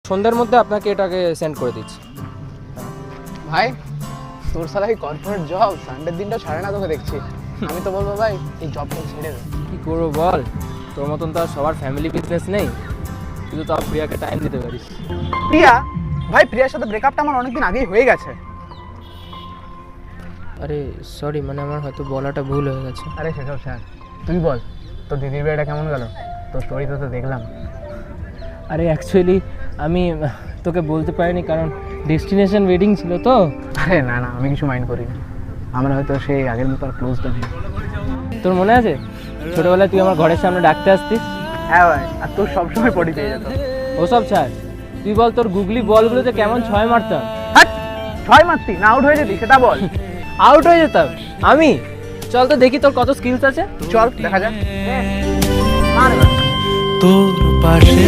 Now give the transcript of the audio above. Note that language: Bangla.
সন্ধ্যার মধ্যে আপনাকে এটাকে সেন্ড করে দিচ্ছি। ভাই তোর সালা এই কর্পোরেট জব সানডের দিনটা ছাড়ে না তোকে দেখছি। আমি তো বলবো ভাই এই জবটা ছেড়ে দে। কী করবো বল, তোর মতন তো আর সবার ফ্যামিলি বিজনেস নেই, কিন্তু তাও প্রিয়াকে টাইম দিতে পারিস। প্রিয়া? ভাই প্রিয়ার সাথে ব্রেকআপটা আমার অনেকদিন আগেই হয়ে গেছে। আরে সরি, মানে আমার হয়তো বলাটা ভুল হয়ে গেছে। আরে সেসব স্যার, তুই বল তোর দিদির বিয়েটা কেমন গেল? তোর স্টোরিতে তো দেখলাম। আরে অ্যাকচুয়ালি আমি তোকে বলতে পারিনি, কারণ ডেস্টিনেশন ওয়েডিং ছিল তো। আরে না না, আমি কিছু মাইন্ড করিনি। আমরা হয়তো সেই আগের মতো আর ক্লোজ তো নেই। তোর মনে আছে ছোটবেলায় তুই আমার ঘরের সামনে ডাকতে আসতিস? হ্যাঁ ভাই, আর তোর সবসময় পটি পেয়ে যেত। ওসব ছাড়, তুই বল তোর গুগলি বলগুলোতে কেমন ছয় মারতাম। হ্যাঁ, ছয় মারতি না আউট হয়ে যেতি সেটা বল। আউট হয়ে যেতাম আমি? চল তো দেখি তোর কত স্কিলস আছে। চল দেখা যাক। মার এবার। তোর পাশে